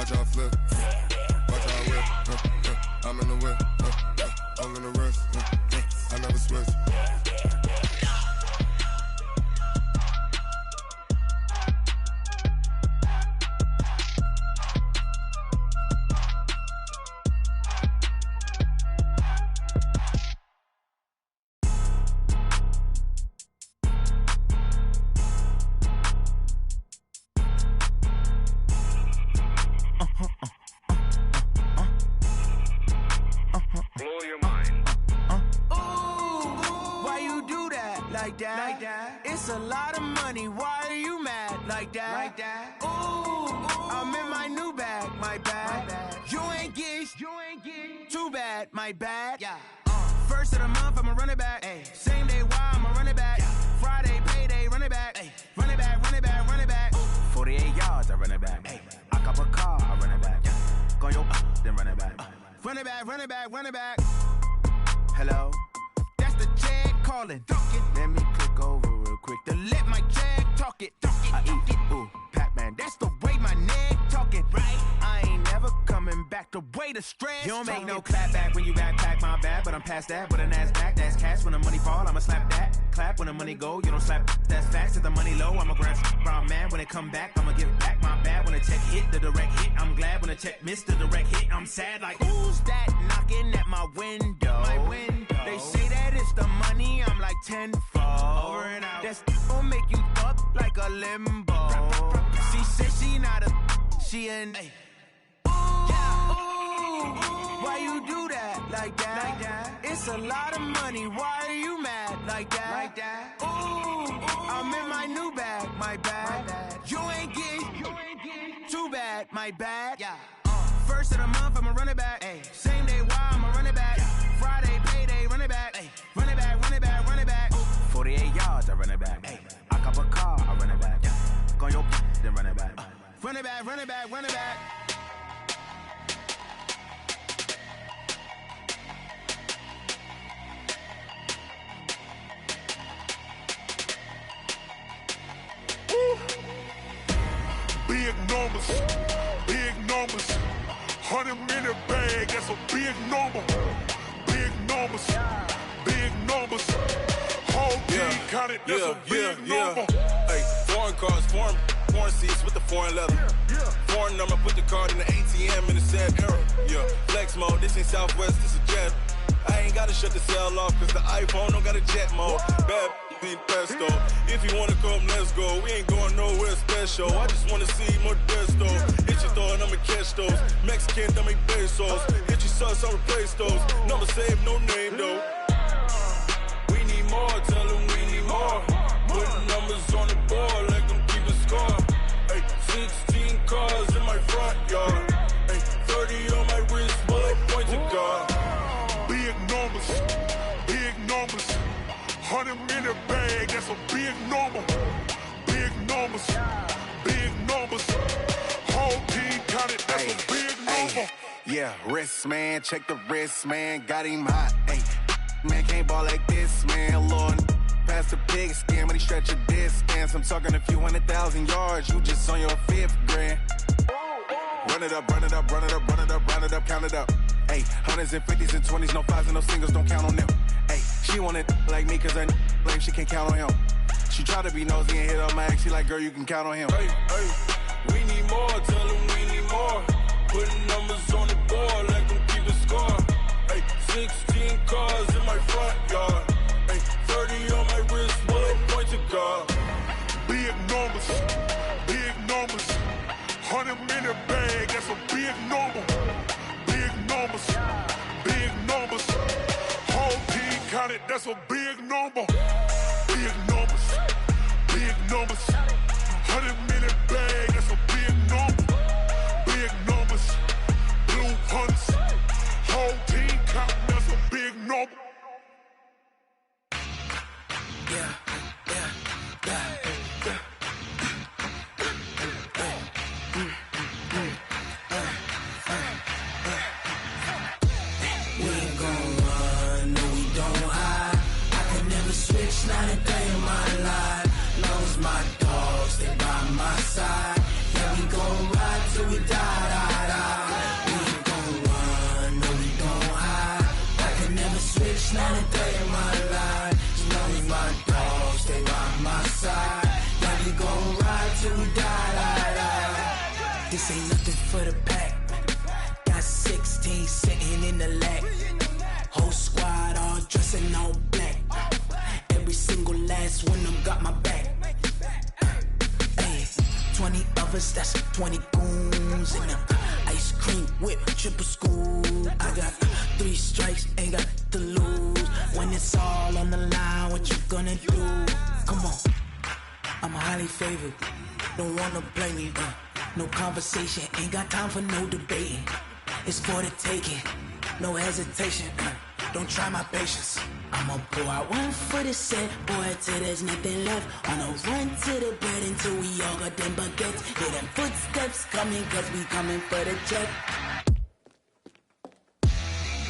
Watch how I flip. Watch how I whip. I'm in the whip. I'm in the wrist. I never switch. It's a lot of money, why are you mad like that? Ooh, I'm in my new bag, my bad. You ain't get too bad, my bad. Yeah. First of the month, I'ma run it back. Ay. Same day, why I'ma run it back. Yeah. Friday, payday, run it back. Ay. Run it back, run it back, run it back. 48 yards, I run it back. Ay. I cop a car, I run it back. Yeah. Go yo, then run it back. Run it back, run it back, run it back. Hello? That's the check calling. Let me click over real quick to let my check talk it. I eat it, ooh, Pac-Man. That's the way my neck talking, right? I ain't never coming back the way the stress. You don't make no clap back when you backpack, my bad. But I'm past that with a NASDAQ. That's cash when the money fall, I'ma slap that. Clap when the money go, you don't slap. That's facts. If the money low, I'ma grab brown man. When it come back, I'ma give back my bad. When the check hit, the direct hit. I'm glad when the check missed the direct hit. I'm sad like, who's that knocking at my window? My window. They say that it's the money, I'm like tenfold. Over and out. That's gon' make you up like a limbo. She said she not a, she an. Why you do that like that? It's a lot of money, why are you mad like that? Ooh, I'm in my new bag, my bad. You ain't get too bad, my bad. Yeah. First of the month, I'ma run it back. Ay. Same day, why I'ma run it back. Friday, payday, run it back. Ay. Run it back, run it back, run it back. 48 yards, I run it back. Ay. I cop a car, I run it back. Go yo, then run it back. Run it back, run it back, run it back. Big numbers, big numbers. 100-minute bag, that's a big number. Big numbers, big numbers. Whole team counted, that's a big number. Hey, foreign cars, foreign seats with the foreign leather. Foreign number, put the card in the ATM in the sad era. Yeah, flex mode, this ain't Southwest, this is jet. I ain't gotta shut the cell off, cause the iPhone don't got a jet mode. Bad be pesto. If you wanna come, let's go. We ain't going nowhere special. I just wanna see more desto. Hit your throw and I'ma catch those. Mexican, I make pesos. Hit your sauce, I'll replace those. Number save, no name though. We need more, tell them we need more. Put numbers on the board, let them keep a score. Hey, 16 cars in my front yard. Hey, 30 on my wrist, bullet point to God. Big numbers, big numbers. 100-minute bag, that's a big number. Big numbers, big numbers. Whole team counted, that's a big number. Yeah, wrist man, check the wrist man, got him hot. Ay, man can't ball like this, man. Lord, past the pig skin when he stretch a distance. I'm talking a few 100,000 yards, you just on your 5th grand. Run it up, run it up, run it up, run it up, run it up, count it up. Ay, hundreds and 50s and 20s, no 5s and no singles, don't count on them. Ay, she want it like me, cause her like she can't count on him. She try to be nosy and hit on my ex, she like, girl, you can count on him. Hey, we need more, tell them we need more. Putting numbers on the board, let them keep a score. Hey, 16 cars in my front yard. Hey, 30 on my wrist, bullet point to God. Big numbers, big numbers. 100-minute bag, that's a big number. Big numbers, big numbers. Whole team counted, that's a big number. Big numbers, big numbers. 100-minute bag, that's a big number. Big numbers, blue hunts. Whole team counting, that's a big number. Yeah. Not a day in my life. Knows my dogs, they by my This ain't nothing for the pack. Got 16 sitting in the lap. Whole squad all dressing all black. Every single last one of them got my back. 20 of us, that's 20 goons in them. Ice cream whip, triple scoop. I got 3 strikes, ain't got to lose. When it's all on the line, what you gonna do? Come on, I'm highly favored. Don't wanna blame me, no conversation, ain't got time for no debating. It's for the taking, no hesitation, don't try my patience. I'ma pour out one for the set, boy, till there's nothing left. On a run to the bread until we all got them baguettes. Hear them footsteps coming, cause we coming for the check.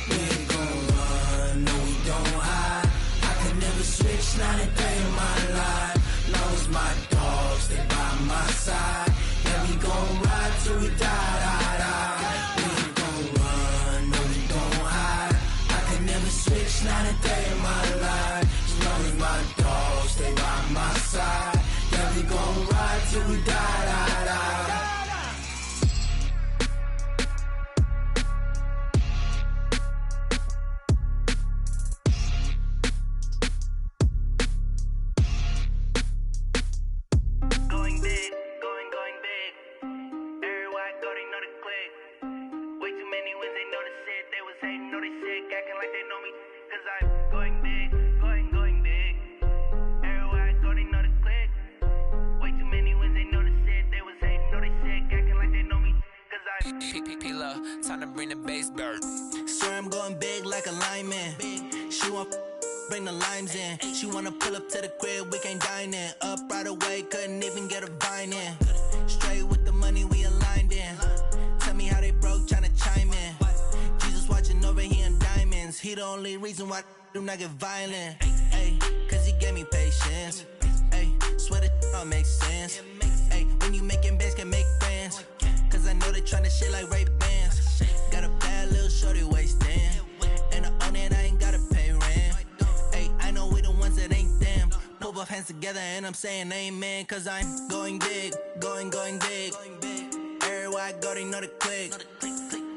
We ain't gon' run, no we don't hide. I can never switch, not a day in my life. Long as my dogs, they by my side. Yeah, we gon' ride till we die, die, die. We ain't gon' run, no we don't hide. I can never switch, not a day in my life. As long as my dogs, they by my side. Yeah, we gon' ride till we die, die, die. Time to bring the bass bird. Swear I'm going big like a lineman. She want bring the limes in. She wanna pull up to the crib, we can't dine in. Up right away, couldn't even get a vine in. Straight with the money, we aligned in. Tell me how they broke, tryna chime in. Jesus watching over here in diamonds. He the only reason why I do not get violent. Ay, cause he gave me patience. Ay, swear that all makes sense. Ay, when you making bands, can make friends. Cause I know they tryna shit like Ray-Bans. Got a bad little shorty wasting. And I own it, I ain't gotta pay rent. Ay, I know we the ones that ain't them. Pull both hands together and I'm saying amen. Cause I'm going big, going big. Everywhere I go, they know the click.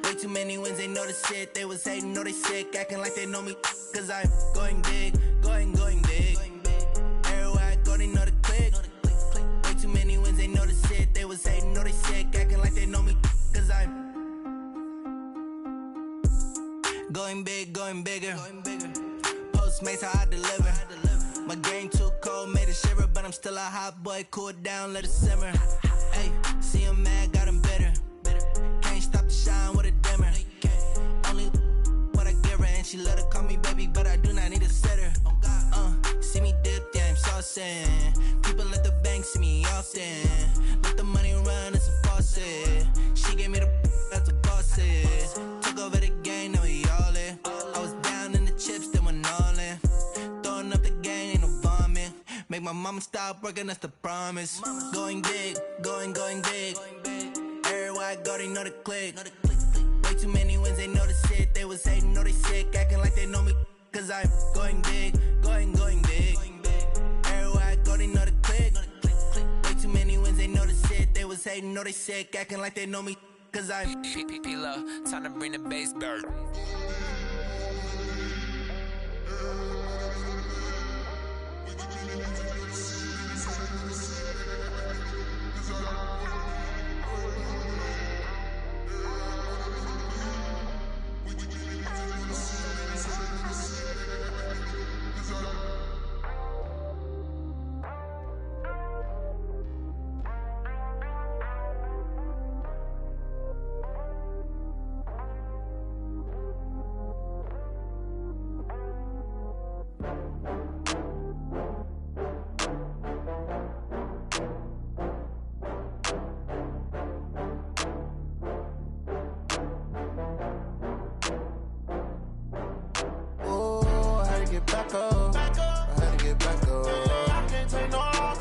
Way too many wins, they know the shit. They was hating, know they sick, acting like they know me. Cause I'm going big, going big. Everywhere I go, they know the click. Way too many wins, they know the shit. They was hating, know they sick, acting like they know me. Cause I'm going big, going bigger. Postmates, how I deliver. My game too cold, made it shiver. But I'm still a hot boy, cool it down, let it simmer. Hey, see him mad, got him bitter. Can't stop the shine with a dimmer. Only what I give her, and she let her call me baby, but I do not need a sitter. See me dip, yeah, I'm saucing. People at the bank see me often. Let the money run, it's a faucet. She gave me the that's a boss is. Took over the game, now we all in. I was down in the chips, then went all in. Throwing up the game, ain't no vomit. Make my mama stop working, that's the promise. Going big, going big. Everywhere I go, they know the click. Way too many wins, they know the shit. They was hating, know they sick, acting like they know me. Cause I'm going big, going big. Everywhere I go, they know the click. Way too many wins, they know the shit. They was hating, know they sick, acting like they know me. Cause I'm P-P-P-Love, time to bring the bass bird. Back up. I had to get back up. I can't take no loss.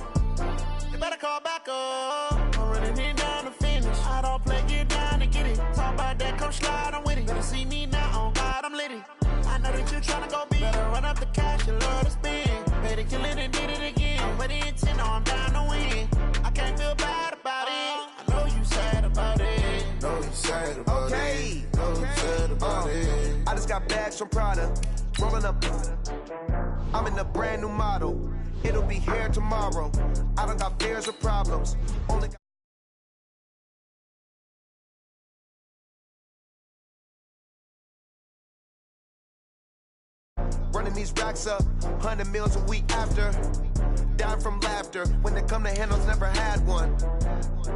You better call back up. I'm running it down to finish. I don't play, get down to get it. Talk about that, come slide, I'm with it. Better see me now, on God, I'm litty. I know that you tryna go big. Better run up the cash, you love to spend. Better kill it and did it again. I'm with the intent, no, I'm down to win. I can't feel bad about it. I know you sad about it. about it. No sad about it. I just got bags from Prada. Rolling up. I'm in a brand new model. It'll be here tomorrow. I don't got fears or problems. Only got running these racks up, 100 meals a week after. Dying from laughter. When they come to handles, never had one.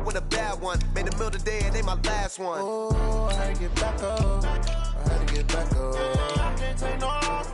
With a bad one. Made a meal today and ain't my last one. Oh, I had to get back up. I had to get back up. I can't take no loss.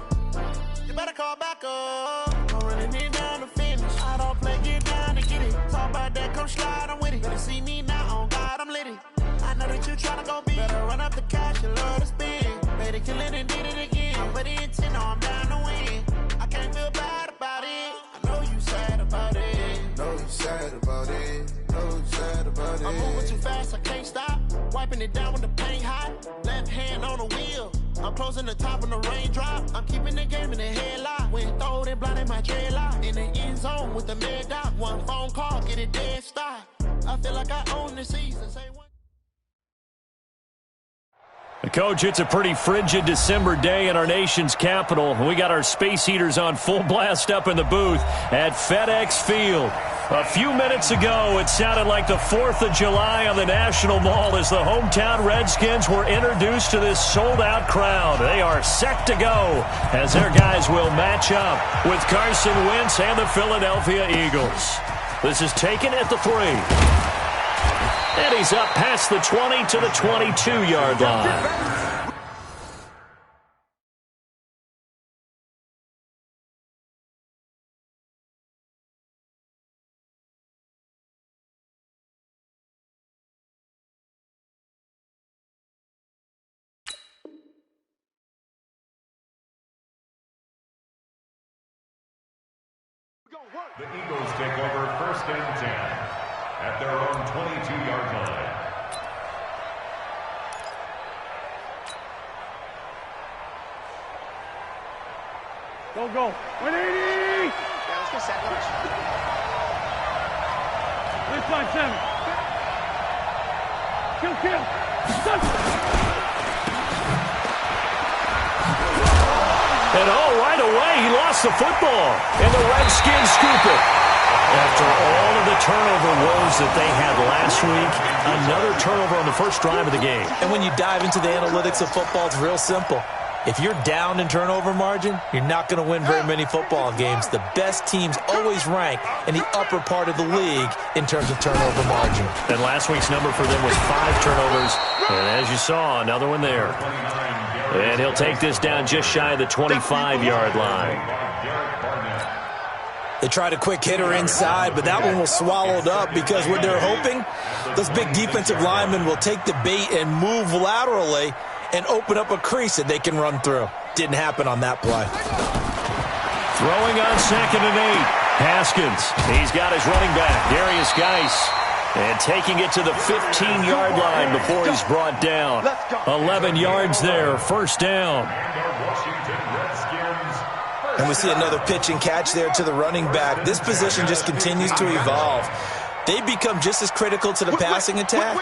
You better call back up. I'm running it down to finish. I don't play, get down to get it. Talk about that, come slide, I'm with it. Better see me now, on God, I'm litty. I know that you tryna go big. Better run up the cash, you love to spend. Made it, kill it, and did it again. I put it in 10, I'm down to win. I can't feel bad about it. I know you sad about it. No, you sad about it. No, you sad about it. I'm moving too fast, I can't stop. Wiping it down when the paint hot. Left hand on the wheel. I'm closing the top when the raindrop. I'm keeping the game in the headlock. When throwed and blinded my dreadlock. In the end zone with the mad dot. One phone call, get it dead stop. I feel like I own the season. Say what? Coach, it's a pretty frigid December day in our nation's capital. We got our space heaters on full blast up in the booth at FedEx Field. A few minutes ago, it sounded like the 4th of July on the National Mall as the hometown Redskins were introduced to this sold-out crowd. They are set to go as their guys will match up with Carson Wentz and the Philadelphia Eagles. This is taken at the 3. And he's up past the 20 to the 22-yard line. The Eagles take over 1st and 10 at their own 22-yard line. Go. 180! Yeah, let's get set. Let's find 7. Kill. And right away, he lost the football. And the Redskins scoop it. After all of the turnover woes that they had last week, another turnover on the first drive of the game. And when you dive into the analytics of football, it's real simple. If you're down in turnover margin, you're not going to win very many football games. The best teams always rank in the upper part of the league in terms of turnover margin. And last week's number for them was 5 turnovers. And as you saw, another one there. And he'll take this down just shy of the 25-yard line. They tried a quick hitter inside, but that one was swallowed up because what they're hoping, those big defensive linemen will take the bait and move laterally and open up a crease that they can run through. Didn't happen on that play. Throwing on 2nd and 8. Haskins. He's got his running back, Darius Geis. And taking it to the 15-yard line before he's brought down. 11 yards there, 1st down. And we see another pitch and catch there to the running back. This position just continues to evolve. They become just as critical to the passing attack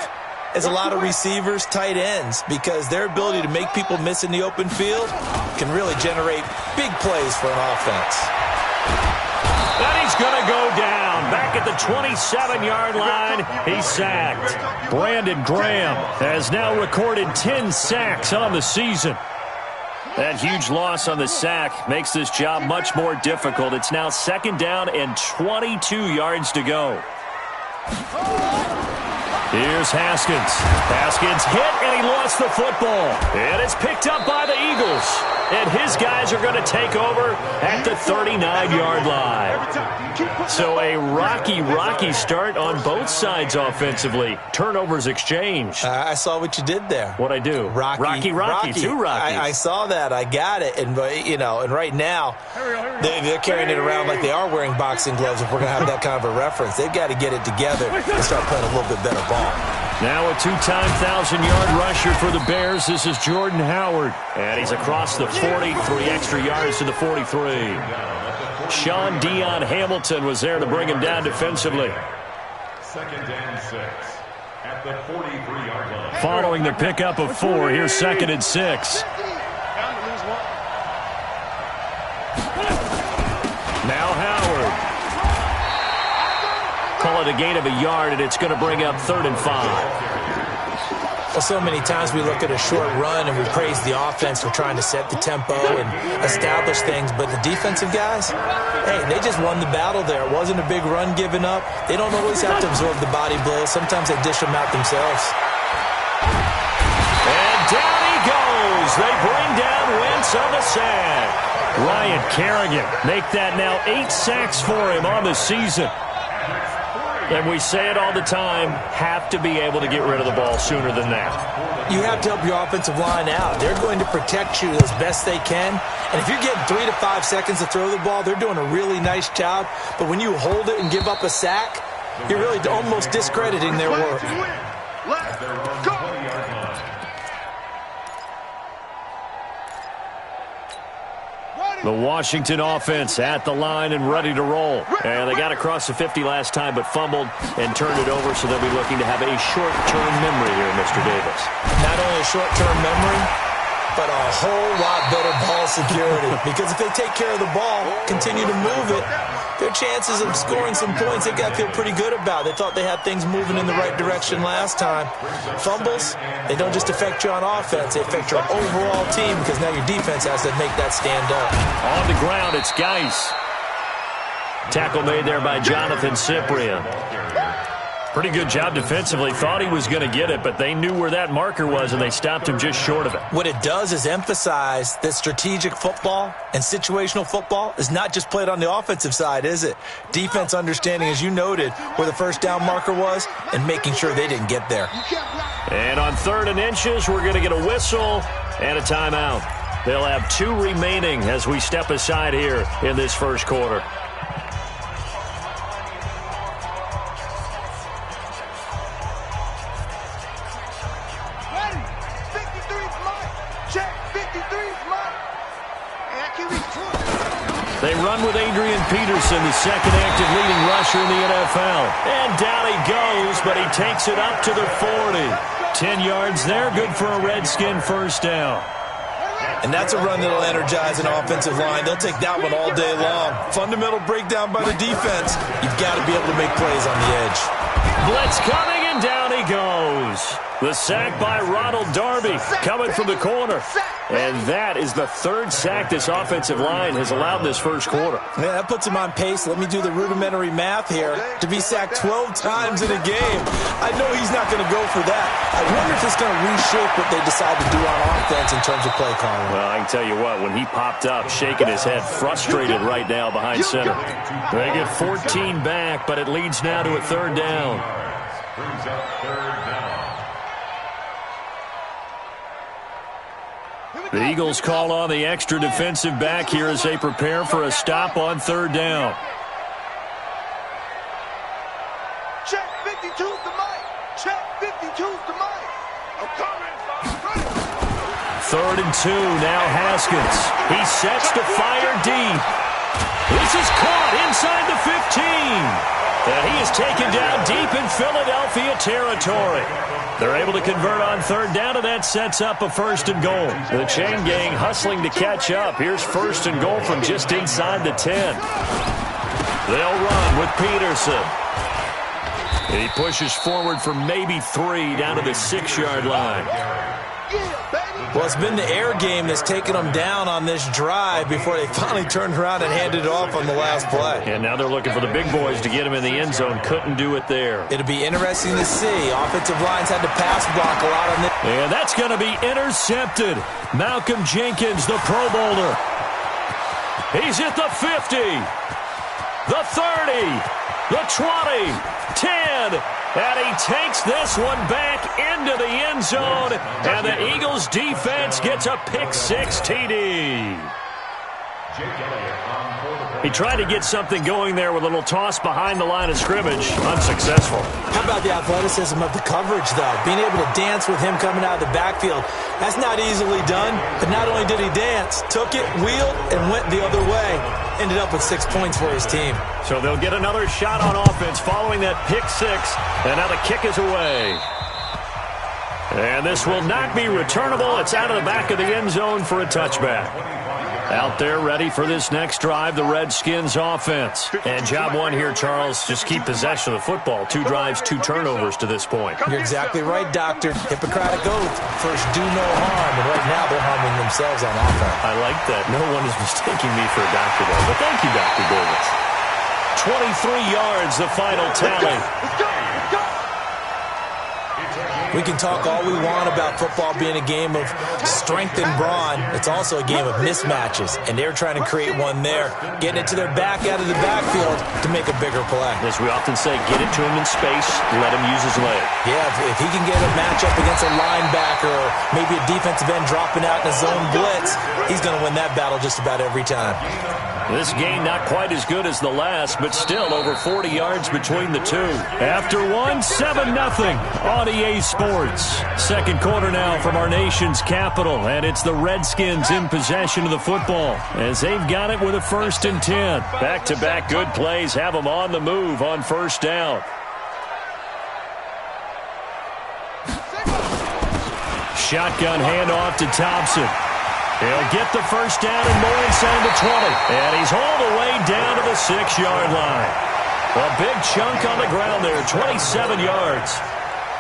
as a lot of receivers, tight ends, because their ability to make people miss in the open field can really generate big plays for an offense. And he's going to go down. Back at the 27-yard line, he's sacked. Brandon Graham has now recorded 10 sacks on the season. That huge loss on the sack makes this job much more difficult. It's now 2nd down and 22 yards to go. Here's Haskins. Haskins hit, and he lost the football. And it's picked up by the Eagles. And his guys are going to take over at the 39-yard line. So a rocky start on both sides offensively. Turnovers exchanged. I saw what you did there. What'd I do? Rocky. Too rocky. I saw that. I got it. And, and right now, they're carrying it around like they are wearing boxing gloves if we're going to have that kind of a reference. They've got to get it together and start playing a little bit better ball. Now a 2-time 1,000-yard rusher for the Bears. This is Jordan Howard. And he's across the 40, 3 extra yards to the 43. Sean Dion Hamilton was there to bring him down defensively. 2nd and 6 at the 43-yard line. following the pickup of 4. Here's 2nd and 6. Now Howard. Call it a gain of a yard, and it's going to bring up 3rd and 5. Well, so many times we look at a short run and we praise the offense for trying to set the tempo and establish things, but the defensive guys, hey, they just won the battle there. It wasn't a big run given up. They don't always have to absorb the body blows. Sometimes they dish them out themselves. And down he goes. They bring down Wentz on the sack. Ryan Kerrigan make that now 8 sacks for him on the season. And we say it all the time, have to be able to get rid of the ball sooner than that. You have to help your offensive line out. They're going to protect you as best they can. And if you're getting 3 to 5 seconds to throw the ball, they're doing a really nice job. But when you hold it and give up a sack, you're really almost discrediting their work. Let's go! The Washington offense at the line and ready to roll. And they got across the 50 last time but fumbled and turned it over, so they'll be looking to have a short-term memory here, Mr. Davis. Not only a short-term memory, but a whole lot better ball security. Because if they take care of the ball, continue to move it, their chances of scoring some points, they got to feel pretty good about. They thought they had things moving in the right direction last time. Fumbles, they don't just affect you on offense. They affect your overall team because now your defense has to make that stand up. On the ground, it's Geis. Tackle made there by Jonathan Cyprien. Pretty good job defensively. Thought he was going to get it, but they knew where that marker was, and they stopped him just short of it. What it does is emphasize that strategic football and situational football is not just played on the offensive side, is it? Defense understanding, as you noted, where the first down marker was and making sure they didn't get there. And on 3rd and inches, we're going to get a whistle and a timeout. They'll have 2 remaining as we step aside here in this first quarter. They run with Adrian Peterson, the second active leading rusher in the NFL. And down he goes, but he takes it up to the 40. 10 yards there, good for a Redskin first down. And that's a run that'll energize an offensive line. They'll take that one all day long. Fundamental breakdown by the defense. You've got to be able to make plays on the edge. Blitz coming, and down he goes. The sack by Ronald Darby coming from the corner. And that is the 3rd sack this offensive line has allowed this first quarter. Yeah, that puts him on pace. Let me do the rudimentary math here. To be sacked 12 times in a game, I know he's not going to go for that. I wonder if it's going to reshape what they decide to do on offense in terms of play calling. Well, I can tell you what, when he popped up, shaking his head, frustrated right now behind center. They get 14 back, but it leads now to a 3rd down. Brings up 3rd down. The Eagles call on the extra defensive back here as they prepare for a stop on 3rd down. Check 52's the mic. Check 52's the mic. I'm coming. 3rd and 2, now Haskins. He sets to fire deep. This is caught inside the 15. And he is taken down deep in Philadelphia territory. They're able to convert on 3rd down, and that sets up a 1st and goal. The chain gang hustling to catch up. Here's 1st and goal from just inside the 10. They'll run with Peterson. He pushes forward for maybe 3 down to the 6-yard line. Well, it's been the air game that's taken them down on this drive before they finally turned around and handed it off on the last play. And now they're looking for the big boys to get him in the end zone. Couldn't do it there. It'll be interesting to see. Offensive lines had to pass block a lot on this. And that's going to be intercepted. Malcolm Jenkins, the Pro Bowler. He's at the 50, the 30, the 20, 10. And he takes this one back into the end zone. And the Eagles defense gets a pick-6 TD. He tried to get something going there with a little toss behind the line of scrimmage. Unsuccessful. How about the athleticism of the coverage, though? Being able to dance with him coming out of the backfield. That's not easily done. But not only did he dance, took it, wheeled, and went the other way. Ended up with 6 points for his team. So they'll get another shot on offense following that pick-6. And now the kick is away. And this will not be returnable. It's out of the back of the end zone for a touchback. Out there ready for this next drive, the Redskins offense. And job one here, Charles, just keep possession of the football. 2 drives, 2 turnovers to this point. You're exactly right, Doctor. Hippocratic oath. First, do no harm. And right now, they're harming themselves on offense. I like that. No one is mistaking me for a doctor, though. But thank you, Dr. Davis. 23 yards, the final tally. Let's go! We can talk all we want about football being a game of strength and brawn. It's also a game of mismatches, and they're trying to create one there, getting it to their back out of the backfield to make a bigger play. As we often say, get it to him in space, let him use his leg. Yeah, if he can get a matchup against a linebacker or maybe a defensive end dropping out in a zone blitz, he's going to win that battle just about every time. This game not quite as good as the last, but still over 40 yards between the two. After one, 7-0 on EA Sports. Second quarter now from our nation's capital, and it's the Redskins in possession of the football as they've got it with a 1st and 10. Back-to-back good plays have them on the move on first down. Shotgun handoff to Thompson. He'll get the first down and more inside the 20. And he's all the way down to the 6-yard line. A big chunk on the ground there, 27 yards.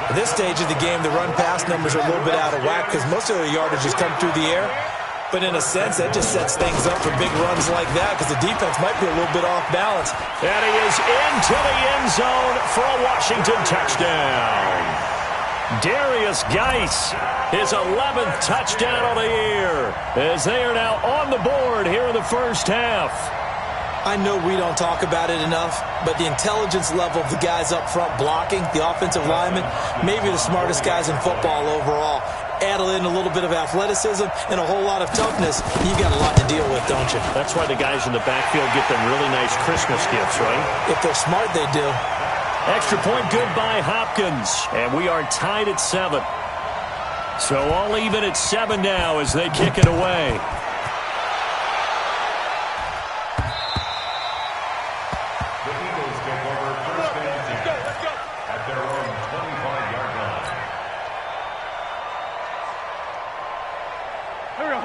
At this stage of the game, the run-pass numbers are a little bit out of whack because most of their yardage has come through the air. But in a sense, that just sets things up for big runs like that because the defense might be a little bit off balance. And he is into the end zone for a Washington touchdown. Darius Geis, his 11th touchdown of the year, as they are now on the board here in the first half. I know we don't talk about it enough, but the intelligence level of the guys up front blocking, the offensive linemen, maybe the smartest guys in football overall. Add in a little bit of athleticism and a whole lot of toughness, you got a lot to deal with, don't you? That's why the guys in the backfield get them really nice Christmas gifts, right? If they're smart, they do. Extra point good by Hopkins, and we are tied at 7. So all even at 7 now as they kick it away. The Eagles take over 1st and 10 at their own 25-yard line.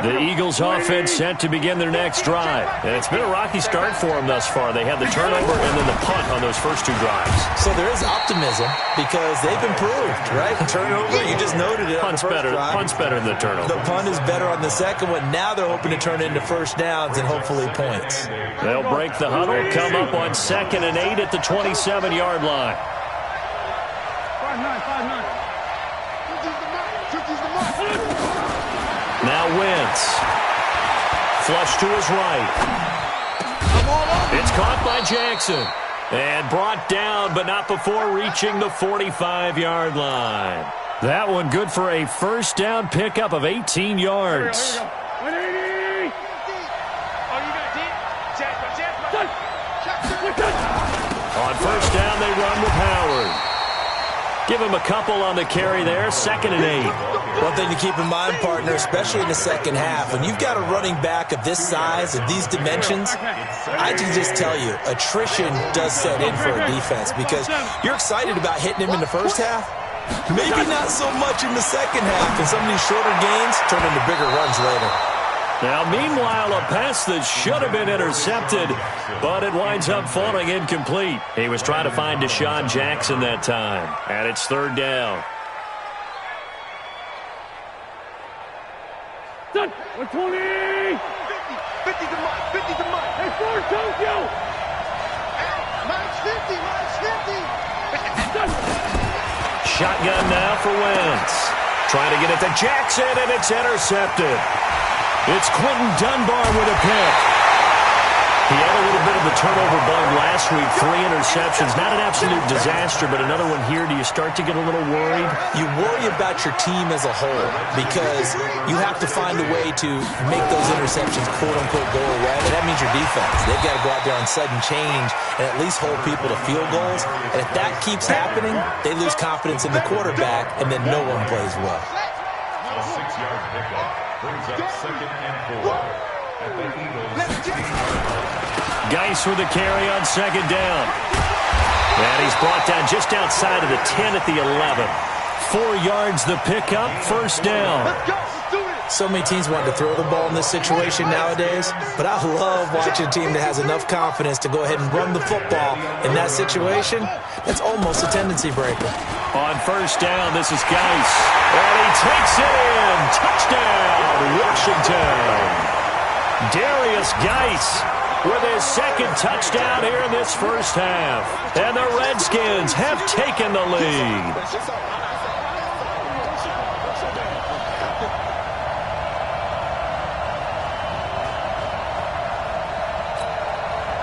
The Eagles offense set to begin their next drive. And it's been a rocky start for them thus far. They had the turnover and then the punt on those first 2 drives. So there is optimism because they've improved, right? Turnover, you just noted it. Punt's better than the turnover. The punt is better on the second one. Now they're hoping to turn it into first downs and hopefully points. They'll break the huddle, come up on 2nd and 8 at the 27-yard line. 5-9. Now Wentz. Flush to his right. It's caught by Jackson. And brought down, but not before reaching the 45-yard line. That one good for a first down pickup of 18 yards. 180! On first down, they run with Howard. Give him a couple on the carry there, 2nd and 8. One thing to keep in mind, partner, especially in the second half, when you've got a running back of this size, of these dimensions, I can just tell you, attrition does set in for a defense because you're excited about hitting him in the first half. Maybe not so much in the second half, and some of these shorter gains turn into bigger runs later. Now, meanwhile, a pass that should have been intercepted, but it winds up falling incomplete. He was trying to find Deshaun Jackson that time, and it's 3rd down. Done. 120! 50 to Mike. Hey, Ford, Tokyo! Mike's 50. Done. Shotgun now for Wentz. Trying to get it to Jackson, and it's intercepted. It's Quentin Dunbar with a pick. He had a little bit of a turnover bug last week, 3 interceptions. Not an absolute disaster, but another one here. Do you start to get a little worried? You worry about your team as a whole because you have to find a way to make those interceptions, quote-unquote, go away. And that means your defense. They've got to go out there on sudden change and at least hold people to field goals. And if that keeps happening, they lose confidence in the quarterback, and then no one plays well. A 6-yard pickup brings up 2nd and 4 at the Eagles' 10-yard line. Geis with a carry on 2nd down. And he's brought down just outside of the 10 at the 11. 4 yards the pickup, first down. So many teams want to throw the ball in this situation nowadays, but I love watching a team that has enough confidence to go ahead and run the football in that situation. That's almost a tendency breaker. On first down, this is Geis. And he takes it in. Touchdown, Washington. Darius Geis with his second touchdown here in this first half. And the Redskins have taken the lead.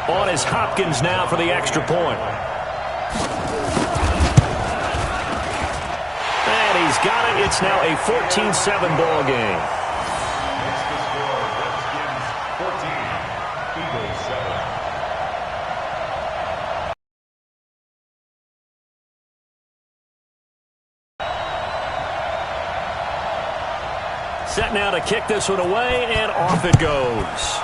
On is Hopkins now for the extra point. And he's got it. It's now a 14-7 ball game. Set now to kick this one away, and off it goes.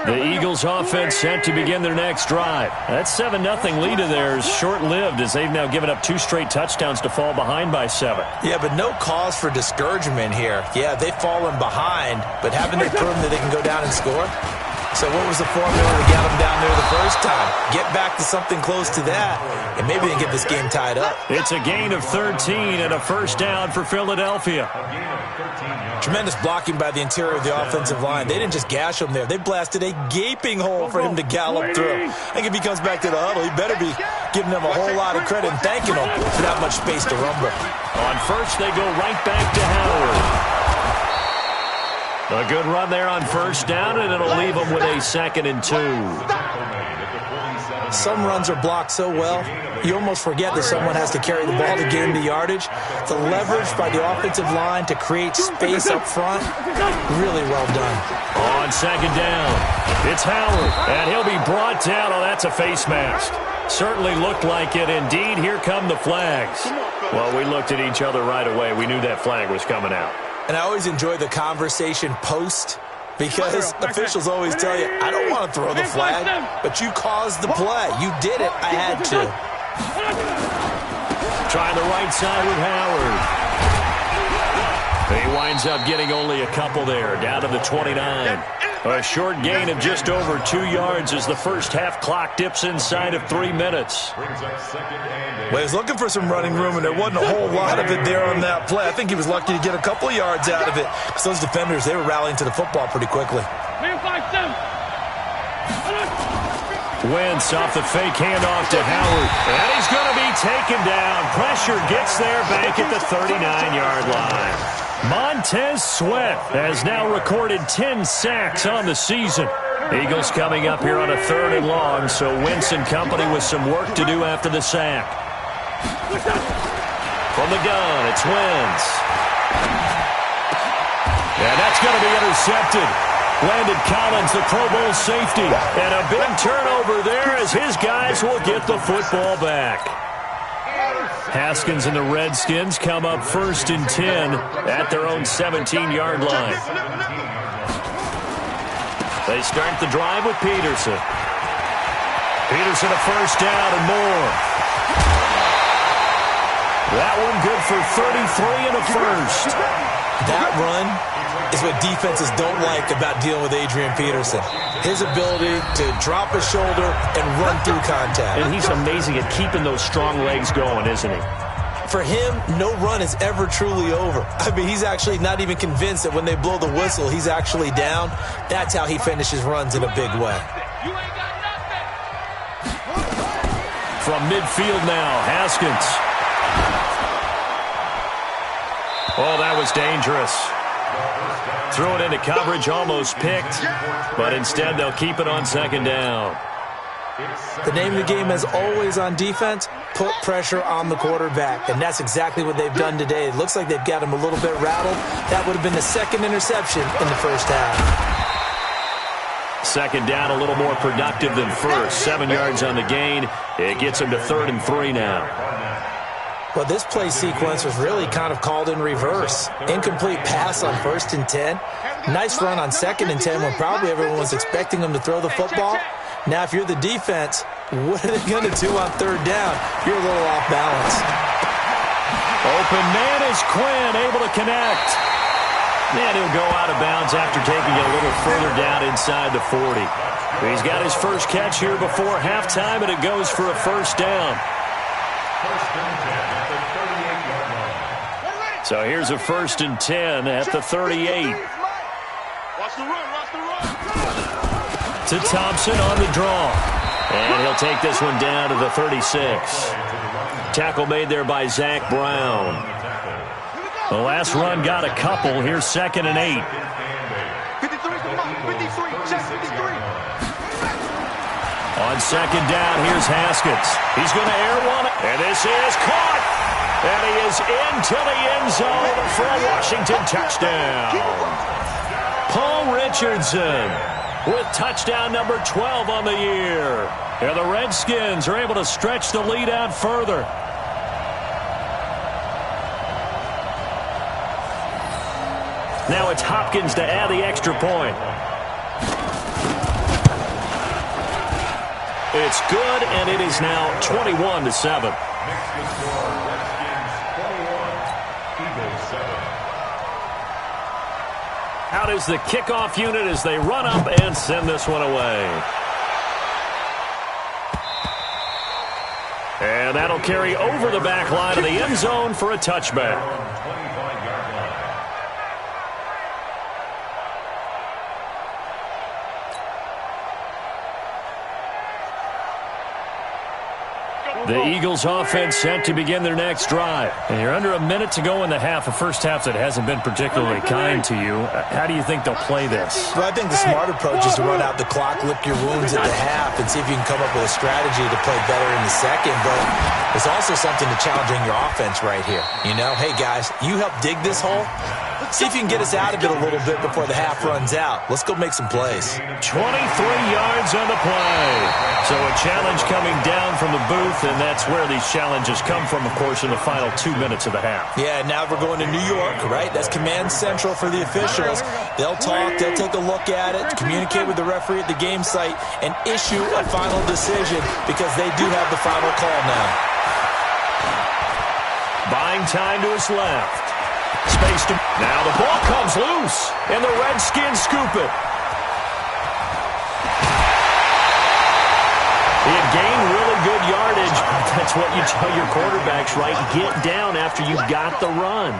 The Eagles offense set to begin their next drive. That 7-0 lead of theirs short-lived as they've now given up 2 straight touchdowns to fall behind by 7. Yeah, but no cause for discouragement here. Yeah, they've fallen behind, but haven't they proven that they can go down and score? So what was the formula to get them down there the first time? Get back to something close to that, and maybe they can get this game tied up. It's a gain of 13 and a first down for Philadelphia. Tremendous blocking by the interior of the offensive line. They didn't just gash him there. They blasted a gaping hole for him to gallop through. I think if he comes back to the huddle, he better be giving them a whole lot of credit and thanking them for that much space to rumble. On first, they go right back to Howard. A good run there on first down, and it'll leave them with a 2nd and 2. Some runs are blocked so well, you almost forget that someone has to carry the ball to gain the yardage. The leverage by the offensive line to create space up front, really well done. On 2nd down, it's Howard, and he'll be brought down. Oh, that's a face mask. Certainly looked like it. Indeed, here come the flags. Well, we looked at each other right away. We knew that flag was coming out. And I always enjoy the conversation post because officials always tell you, I don't want to throw the flag, but you caused the play. You did it. I had to. Trying the right side with Howard. He winds up getting only a couple there, down to the 29. A short gain of just over 2 yards as the first half clock dips inside of 3 minutes. Well, he was looking for some running room, and there wasn't a whole lot of it there on that play. I think he was lucky to get a couple of yards out of it because those defenders, they were rallying to the football pretty quickly. Wentz off the fake handoff to Howard, and he's going to be taken down. Pressure gets there back at the 39-yard line. Montez Sweat has now recorded 10 sacks on the season. Eagles coming up here on a 3rd and long, so Wentz and company with some work to do after the sack. From the gun, it's Wentz. And that's going to be intercepted. Landon Collins, the Pro Bowl safety. And a big turnover there as his guys will get the football back. Haskins and the Redskins come up 1st and 10 at their own 17-yard line. They start the drive with Peterson. Peterson a first down and more. That one good for 33 and a first. That run is what defenses don't like about dealing with Adrian Peterson. His ability to drop his shoulder and run through contact. And he's amazing at keeping those strong legs going, isn't he? For him, no run is ever truly over. I mean, he's actually not even convinced that when they blow the whistle, he's actually down. That's how he finishes runs in a big way. From midfield now, Haskins. Oh, that was dangerous. Threw it into coverage, almost picked, but instead they'll keep it on 2nd down. The name of the game is always on defense, put pressure on the quarterback, and that's exactly what they've done today. It looks like they've got him a little bit rattled. That would have been the 2nd interception in the first half. 2nd down, a little more productive than first. 7 yards on the gain. It gets him to 3rd and 3 now. Well, this play sequence was really kind of called in reverse. Incomplete pass on 1st and 10. Nice run on 2nd and 10 when probably everyone was expecting them to throw the football. Now, if you're the defense, what are they going to do on 3rd down? You're a little off balance. Open man is Quinn, able to connect. And he'll go out of bounds after taking it a little further down inside the 40. He's got his first catch here before halftime, and it goes for a 1st down. So here's a 1st and 10 at the 38. To Thompson on the draw. And he'll take this one down to the 36. Tackle made there by Zach Brown. The last run got a couple. Here's 2nd and 8. 53. On 2nd down, here's Haskins. He's going to air one. And this is caught. And he is into the end zone for a Washington touchdown. Paul Richardson with touchdown number 12 on the year. And the Redskins are able to stretch the lead out further. Now it's Hopkins to add the extra point. It's good, and it is now 21-7. Out is the kickoff unit as they run up and send this one away. And that'll carry over the back line of the end zone for a touchback. The Eagles offense set to begin their next drive. And you're under a minute to go in the half, a first half that hasn't been particularly kind to you. How do you think they'll play this? Well, I think the smart approach is to run out the clock, lick your wounds at the half, and see if you can come up with a strategy to play better in the second. But there's also something to challenging your offense right here. You know, hey, guys, you help dig this hole. See if you can get us out of it a little bit before the half runs out. Let's go make some plays. 23 yards on the play. So a challenge coming down from the booth, and that's where these challenges come from, of course, in the final 2 minutes of the half. Yeah, now we're going to New York, right? That's command central for the officials. They'll talk, they'll take a look at it, communicate with the referee at the game site, and issue a final decision because they do have the final call now. Buying time to his left. Space to... Now the ball comes loose, and the Redskins scoop it. He had gained really good yardage. That's what you tell your quarterbacks, right? Get down after you got the run.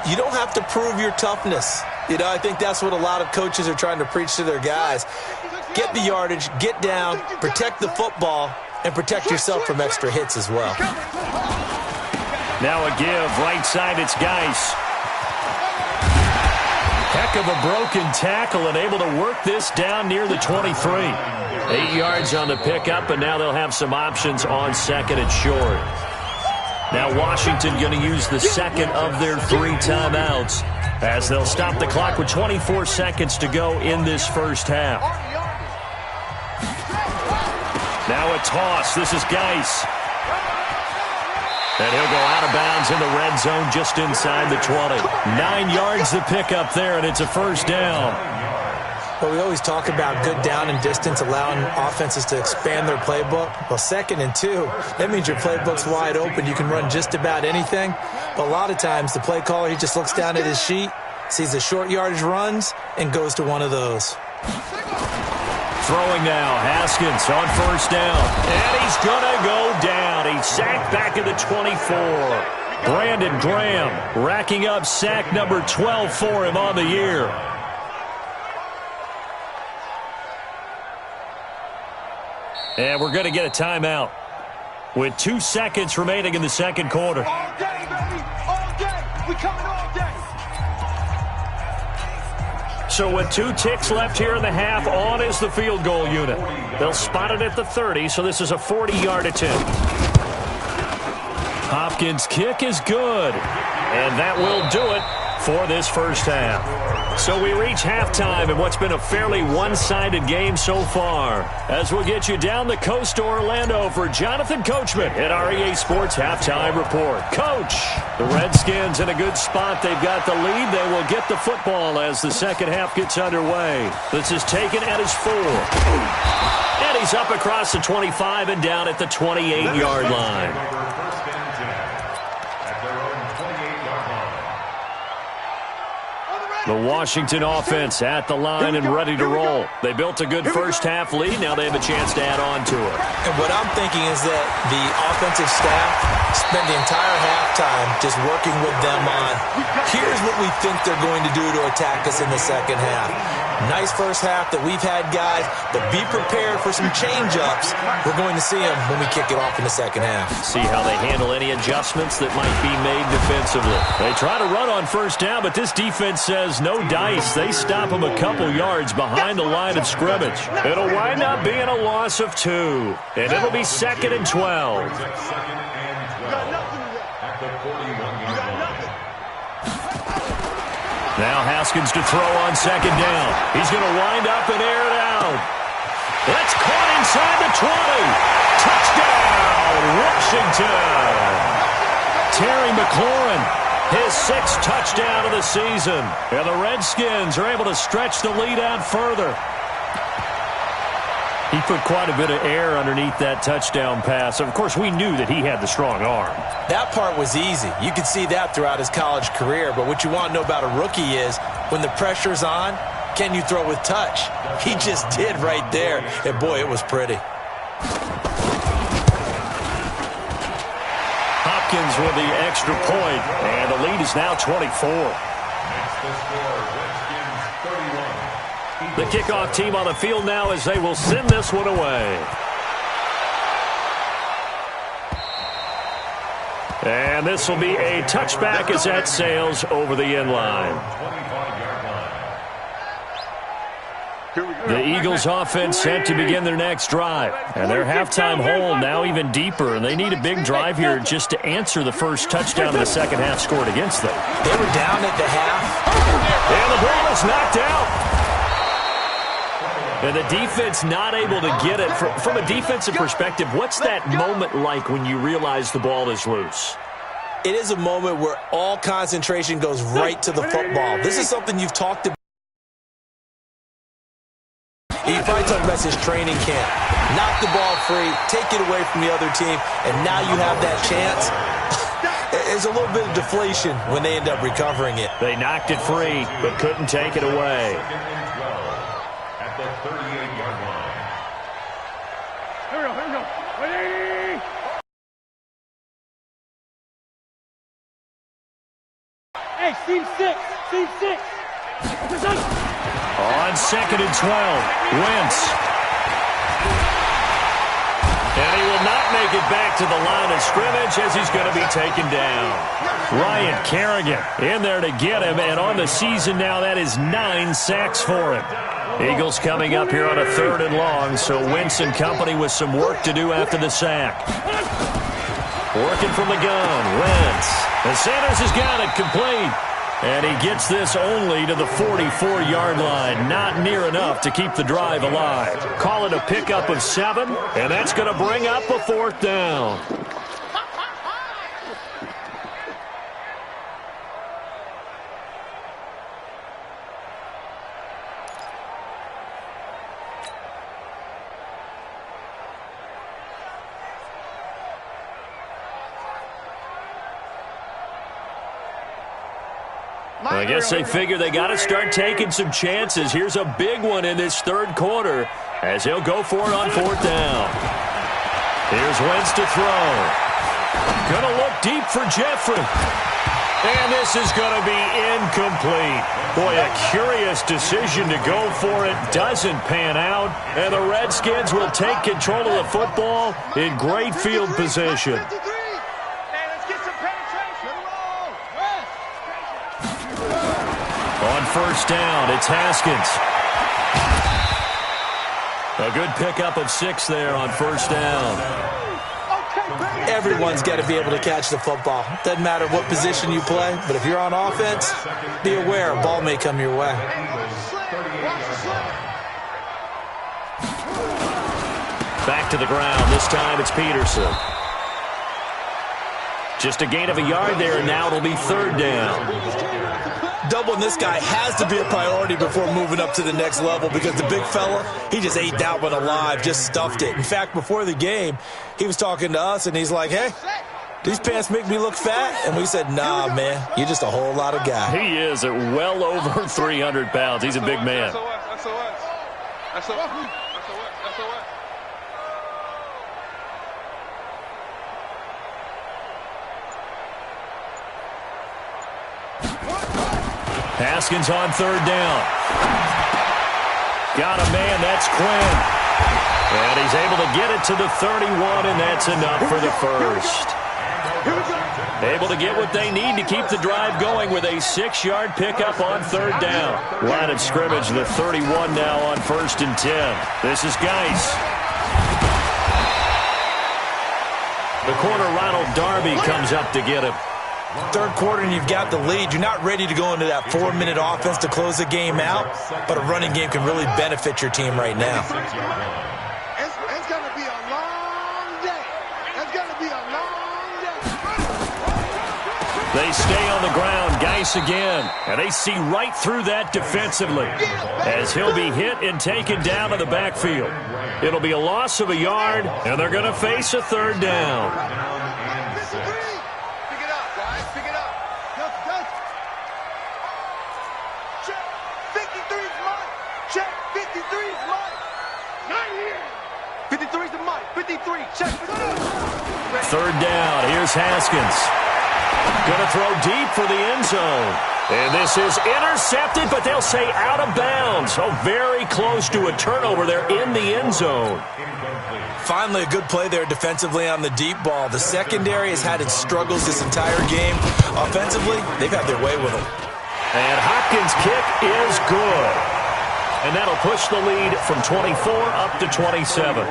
You don't have to prove your toughness. You know, I think that's what a lot of coaches are trying to preach to their guys. Get the yardage, get down, protect the football, and protect yourself from extra hits as well. Now a give, right side, it's Geis. Heck of a broken tackle and able to work this down near the 23. 8 yards on the pickup, and now they'll have some options on 2nd and short. Now Washington going to use the second of their 3 timeouts as they'll stop the clock with 24 seconds to go in this first half. Now a toss. This is Geis. And he'll go out of bounds in the red zone just inside the 20. 9 yards to pick up there, and it's a first down. Well, we always talk about good down and distance, allowing offenses to expand their playbook. Well, 2nd and 2, that means your playbook's wide open. You can run just about anything. But a lot of times, the play caller, he just looks down at his sheet, sees the short yardage runs, and goes to one of those. Throwing now, Haskins on first down. And he's going to go down. He's sacked back at the 24. Brandon Graham racking up sack number 12 for him on the year. And we're going to get a timeout with 2 seconds remaining in the second quarter. All day, baby. All day. We coming all day. So with 2 ticks left here in the half, on is the field goal unit. They'll spot it at the 30, so this is a 40-yard attempt. Hopkins' kick is good, and that will do it for this first half. So we reach halftime in what's been a fairly one-sided game so far. As we'll get you down the coast to Orlando for Jonathan Coachman at our EA Sports Halftime Report. Coach, the Redskins in a good spot. They've got the lead. They will get the football as the second half gets underway. This is taken at his 4. And he's up across the 25 and down at the 28-yard line. The Washington offense at the line and ready to roll. They built a good first-half lead. Now they have a chance to add on to it. And what I'm thinking is that the offensive staff spent the entire halftime just working with them on, here's what we think they're going to do to attack us in the second half. Nice first half that we've had, guys, but be prepared for some change-ups. We're going to see them when we kick it off in the second half. See how they handle any adjustments that might be made defensively. They try to run on first down, but this defense says no dice. They stop them a couple yards behind the line of scrimmage. It'll wind up being a loss of 2, and it'll be 2nd and 12. Now Haskins to throw on second down. He's going to wind up and air it out. That's caught inside the 20. Touchdown, Washington. Terry McLaurin, his 6th touchdown of the season. And the Redskins are able to stretch the lead out further. He put quite a bit of air underneath that touchdown pass. Of course, we knew that he had the strong arm. That part was easy. You could see that throughout his college career. But what you want to know about a rookie is when the pressure's on, can you throw with touch? He just did right there. And, boy, it was pretty. Hopkins with the extra point, and the lead is now 24. The kickoff team on the field now as they will send this one away. And this will be a touchback as that sails over the end line. The Eagles offense set to begin their next drive. And their halftime hole now even deeper. And they need a big drive here just to answer the first touchdown of the second half scored against them. They were down at the half. And the ball is knocked out. And the defense not able to get it. From a defensive perspective, what's that moment like when you realize the ball is loose? It is a moment where all concentration goes right to the football. This is something you've talked about. You probably talked about his training camp. Knock the ball free, take it away from the other team, and now you have that chance. There's a little bit of deflation when they end up recovering it. They knocked it free, but couldn't take it away. At the 38-yard line. Here we go. 180! Hey, Team 6. On 2nd and 12, Wentz. And he will not make it back to the line of scrimmage as he's going to be taken down. Ryan Kerrigan in there to get him, and on the season now, that is 9 sacks for him. Eagles coming up here on a 3rd and long, so Wentz and company with some work to do after the sack. Working from the gun, Wentz. And Sanders has got it complete. And he gets this only to the 44-yard line. Not near enough to keep the drive alive. Call it a pickup of 7, and that's going to bring up a 4th down. I guess they figure they got to start taking some chances. Here's a big one in this 3rd quarter as he'll go for it on 4th down. Here's Wentz to throw. Going to look deep for Jeffrey. And this is going to be incomplete. Boy, a curious decision to go for it. Doesn't pan out. And the Redskins will take control of the football in great field position. On 1st down, it's Haskins. A good pickup of 6 there on 1st down. Okay, Everyone's got to be able to catch the football. Doesn't matter what position you play, but if you're on offense, be aware a ball may come your way. Back to the ground. This time it's Peterson. Just a gain of a yard there, and now it'll be third down. Doubling this guy has to be a priority before moving up to the next level because the big fella, he just ate that one alive, just stuffed it. In fact, before the game, he was talking to us, and he's like, hey, these pants make me look fat? And we said, nah, man, you're just a whole lot of guy. He is at well over 300 pounds. He's a big man. Haskins on third down. Got a man, that's Quinn. And he's able to get it to the 31, and that's enough for the first. Able to get what they need to keep the drive going with a 6-yard pickup on third down. Line of scrimmage, the 31 now on 1st and 10. This is Geis. The corner, Ronald Darby, comes up to get him. Third quarter and you've got the lead. You're not ready to go into that 4-minute offense to close the game out, but a running game can really benefit your team right now. It's going to be a long day. It's going to be a long day. They stay on the ground. Geis again. And they see right through that defensively as he'll be hit and taken down in the backfield. It'll be a loss of a yard, and they're going to face a third down. Third down. Here's Haskins. Going to throw deep for the end zone. And this is intercepted, but they'll say out of bounds. Oh, very close to a turnover there in the end zone. Finally, a good play there defensively on the deep ball. The secondary has had its struggles this entire game. Offensively, they've had their way with them. And Hopkins' kick is good. And that'll push the lead from 24 up to 27.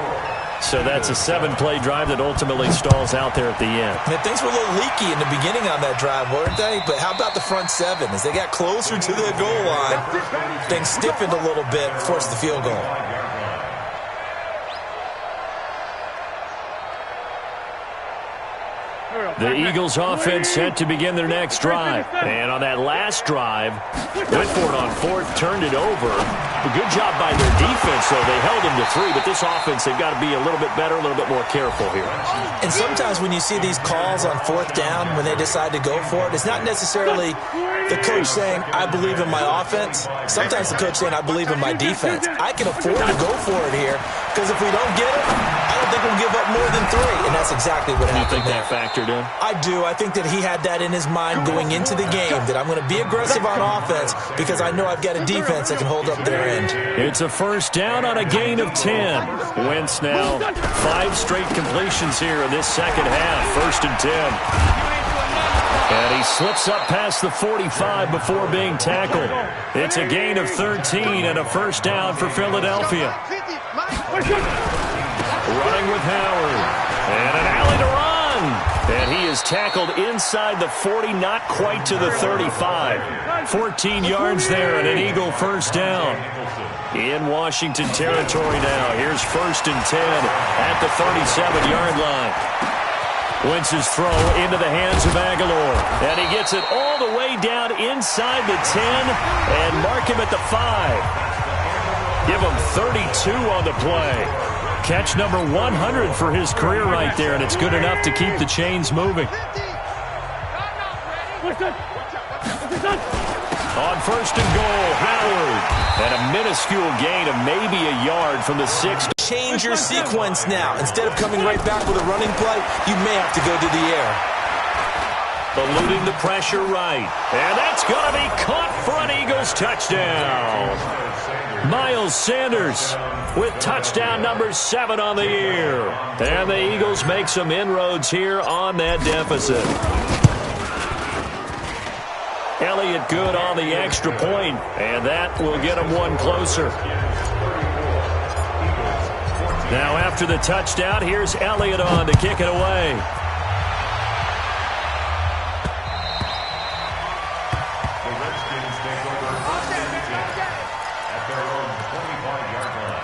So that's a 7-play drive that ultimately stalls out there at the end. Man, things were a little leaky in the beginning on that drive, weren't they? But how about the front 7? As they got closer to the goal line, things stiffened a little bit, forced the field goal. The Eagles offense set to begin their next drive. And on that last drive, went for it on fourth, turned it over. A good job by their defense, though. They held them to 3, but this offense, they've got to be a little bit better, a little bit more careful here. And sometimes when you see these calls on fourth down, when they decide to go for it, it's not necessarily the coach saying, I believe in my offense. Sometimes the coach saying, I believe in my defense. I can afford to go for it here, because if we don't get it, I don't think we'll give up more than 3. And that's exactly what happened. You think that factored in? I do. I think that he had that in his mind going into the game, that I'm going to be aggressive on offense because I know I've got a defense that can hold up their end. It's a first down on a gain of 10. Wentz now 5 straight completions here in this second half. 1st and 10. And he slips up past the 45 before being tackled. It's a gain of 13 and a first down for Philadelphia. Running with Howard. And an alley to run. And he is tackled inside the 40, not quite to the 35. 14 yards there and an Eagle first down. In Washington territory now. Here's 1st and 10 at the 37-yard line. Wentz's throw into the hands of Aguilar. And he gets it all the way down inside the 10 and mark him at the 5. Give him 32 on the play. Catch number 100 for his career right there, and it's good enough to keep the chains moving. On 1st and goal, Howard. And a minuscule gain of maybe a yard from the 6. Change your sequence now. Instead of coming right back with a running play, you may have to go to the air. Eluding the pressure right. And that's going to be caught for an Eagles touchdown. Miles Sanders with touchdown number 7 on the year. And the Eagles make some inroads here on that deficit. Elliott good on the extra point, and that will get him one closer. Now after the touchdown, here's Elliott on to kick it away. The Redskins take over first and 10 at their own 25-yard line.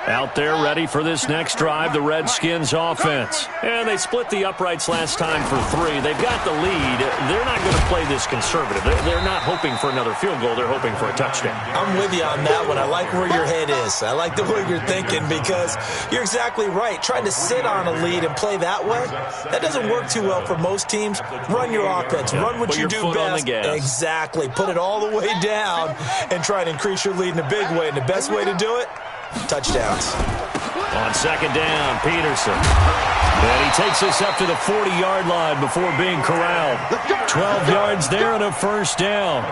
Out there ready for this next drive, the Redskins offense. And they split the uprights last time for 3. They've got the lead. They're not going to play this conservative. They're not hoping for another field goal. They're hoping for a touchdown. I'm with you on that one. I like where your head is. I like the way you're thinking because you're exactly right. Trying to sit on a lead and play that way, that doesn't work too well for most teams. Run your offense. Run what you do best. Exactly. Put it all the way down and try to increase your lead in a big way. And the best way to do it, touchdowns. On second down, Peterson. And he takes us up to the 40-yard line before being corralled. 12 yards there and a first down.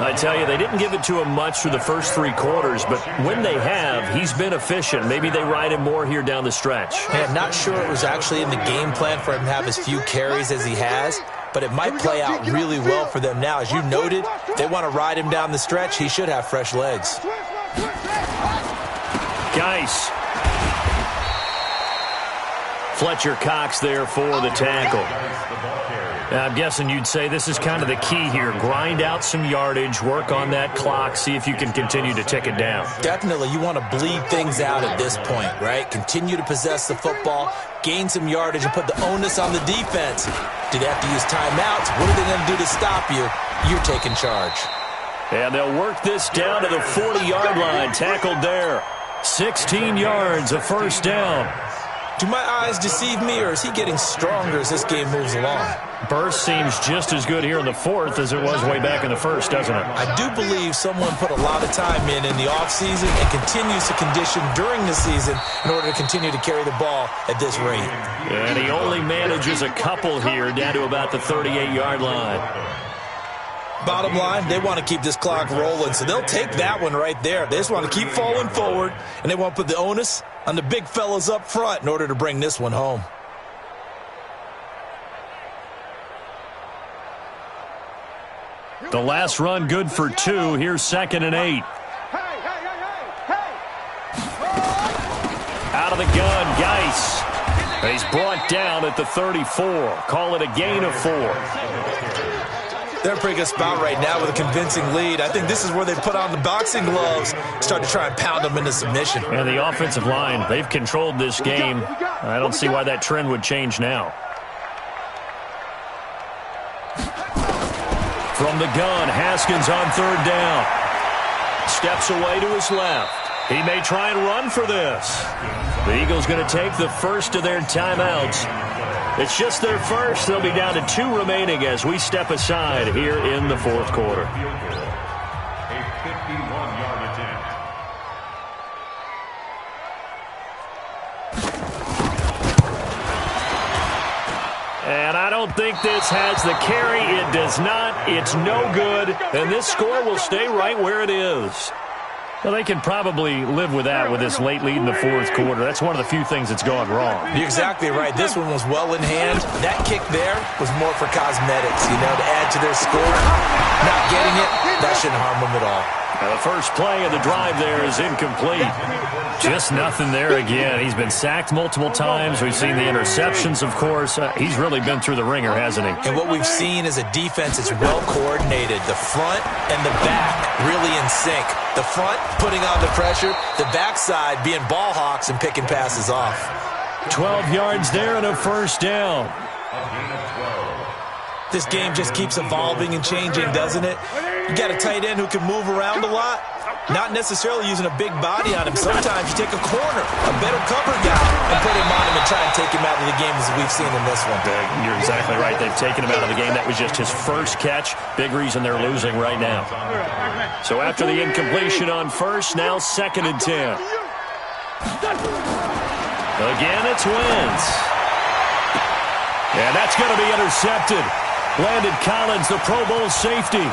I tell you, they didn't give it to him much through the first 3 quarters, but when they have, he's been efficient. Maybe they ride him more here down the stretch. Hey, I'm not sure it was actually in the game plan for him to have as few carries as he has, but it might play out really well for them now. As you noted, they want to ride him down the stretch. He should have fresh legs. Geis. Fletcher Cox there for the tackle. I'm guessing you'd say this is kind of the key here. Grind out some yardage, work on that clock, see if you can continue to tick it down. Definitely. You want to bleed things out at this point, right? Continue to possess the football, gain some yardage, and put the onus on the defense. Do they have to use timeouts? What are they going to do to stop you? You're taking charge. And they'll work this down to the 40-yard line. Tackled there. 16 yards, a first down. Do my eyes deceive me, or is he getting stronger as this game moves along? Burst seems just as good here in the 4th as it was way back in the 1st, doesn't it? I do believe someone put a lot of time in the offseason and continues to condition during the season in order to continue to carry the ball at this rate. And he only manages a couple here down to about the 38-yard line. Bottom line, they want to keep this clock rolling, so they'll take that one right there. They just want to keep falling forward, and they want to put the onus on the big fellas up front in order to bring this one home. The last run good for 2. Here's 2nd and 8. Out of the gun, Geis. He's brought down at the 34. Call it a gain of 4. They're in a pretty good spot right now with a convincing lead. I think this is where they put on the boxing gloves, start to try and pound them into submission. And the offensive line, they've controlled this game. I don't see why that trend would change now. From the gun, Haskins on 3rd down. Steps away to his left. He may try and run for this. The Eagles going to take the first of their timeouts. It's just their first. They'll be down to 2 remaining as we step aside here in the 4th quarter. A 51-yard attempt. And I don't think this has the carry. It does not. It's no good. And this score will stay right where it is. Well, they can probably live with that with this late lead in the 4th quarter. That's one of the few things that's gone wrong. You're exactly right. This one was well in hand. That kick there was more for cosmetics, to add to their score. Not getting it, that shouldn't harm them at all. Now the first play of the drive there is incomplete. Just nothing there again. He's been sacked multiple times. We've seen the interceptions, of course. He's really been through the ringer, hasn't he? And what we've seen is a defense that's well coordinated. The front and the back really in sync. The front putting on the pressure, the backside being ball hawks and picking passes off. 12 yards there and a first down. This game just keeps evolving and changing, doesn't it? You got a tight end who can move around a lot. Not necessarily using a big body on him. Sometimes you take a corner, a better cover guy, and put him on him and try and take him out of the game as we've seen in this one. You're exactly right. They've taken him out of the game. That was just his first catch. Big reason they're losing right now. So after the incompletion on first, now 2nd and 10. Again, it's Wentz. And that's going to be intercepted. Landon Collins, the Pro Bowl safety.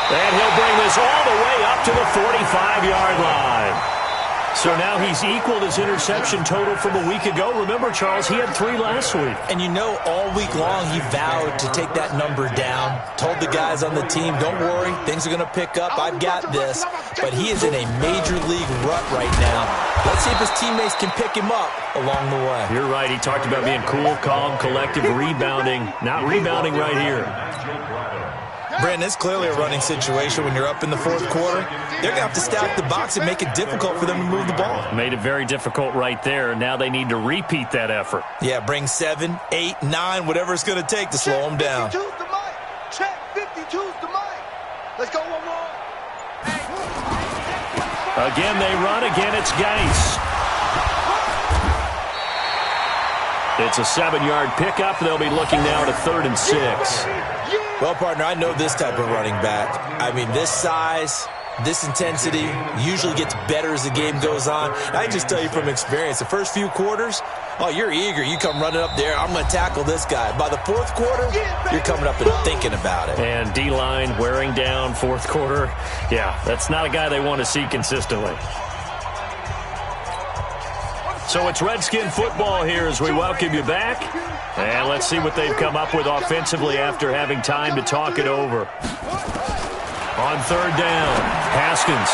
And he'll bring this all the way up to the 45-yard line. So now he's equaled his interception total from a week ago. Remember, Charles, he had 3 last week. And you know, all week long he vowed to take that number down. Told the guys on the team, don't worry, things are going to pick up. I've got this. But he is in a major league rut right now. Let's see if his teammates can pick him up along the way. You're right. He talked about being cool, calm, collective, rebounding. Not rebounding right here. Brandon, it's clearly a running situation when you're up in the fourth quarter. They're going to have to stack the box and make it difficult for them to move the ball. Made it very difficult right there. Now they need to repeat that effort. Yeah, bring 7, 8, 9, whatever it's going to take to slow them down. 52's the mic. Check 52's the mic. Let's go one more. Again, they run. Again, it's Geis. It's a 7-yard pickup. They'll be looking now to 3rd and 6. Well, partner, I know this type of running back. I mean, this size, this intensity usually gets better as the game goes on. I can just tell you from experience, the first few quarters, oh, you're eager. You come running up there, I'm going to tackle this guy. By the fourth quarter, you're coming up and thinking about it. And D-line wearing down fourth quarter. Yeah, that's not a guy they want to see consistently. So it's Redskin football here as we welcome you back. And let's see what they've come up with offensively after having time to talk it over. On 3rd down, Haskins.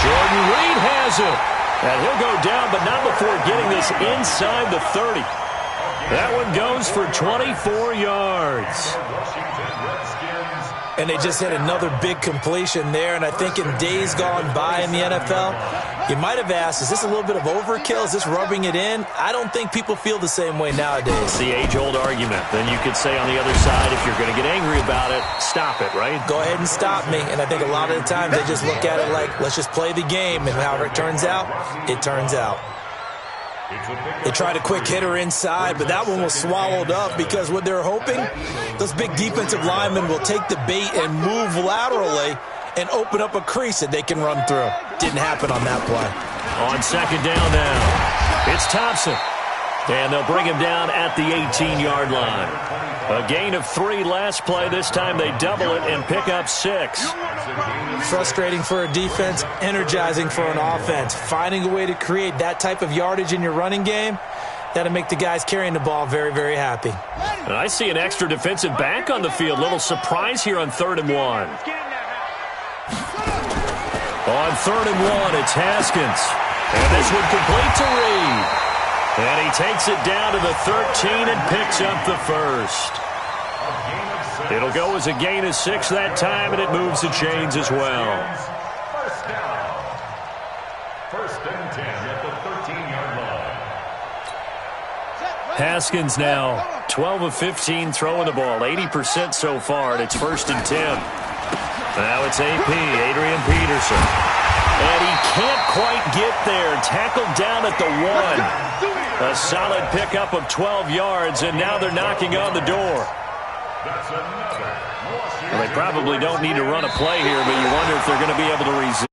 Jordan Reed has it. And he'll go down, but not before getting this inside the 30. That one goes for 24 yards. And they just had another big completion there. And I think in days gone by in the NFL, you might have asked, is this a little bit of overkill? Is this rubbing it in? I don't think people feel the same way nowadays. It's the age-old argument. Then you could say on the other side, if you're going to get angry about it, stop it, right? Go ahead and stop me. And I think a lot of the times they just look at it like, let's just play the game. And however it turns out, it turns out. They tried a quick hitter inside, but that one was swallowed up because what they're hoping, those big defensive linemen will take the bait and move laterally and open up a crease that they can run through. Didn't happen on that play. On 2nd down now, it's Thompson. And they'll bring him down at the 18-yard line. A gain of 3 last play. This time they double it and pick up 6. Frustrating for a defense, energizing for an offense. Finding a way to create that type of yardage in your running game, that'll make the guys carrying the ball very, very happy. And I see an extra defensive back on the field. Little surprise here on 3rd and 1. On 3rd and 1, it's Haskins. And this one complete to Reed. And he takes it down to the 13 and picks up the 1st. It'll go as a gain of 6 that time, and it moves the chains as well. 1st and 10 at the 13-yard line. Haskins now 12 of 15 throwing the ball, 80% so far, and it's 1st and 10. Now it's AP, Adrian Peterson. And he can't quite get there. Tackled down at the 1. A solid pickup of 12 yards, and now they're knocking on the door. Well, they probably don't need to run a play here, but you wonder if they're going to be able to resist.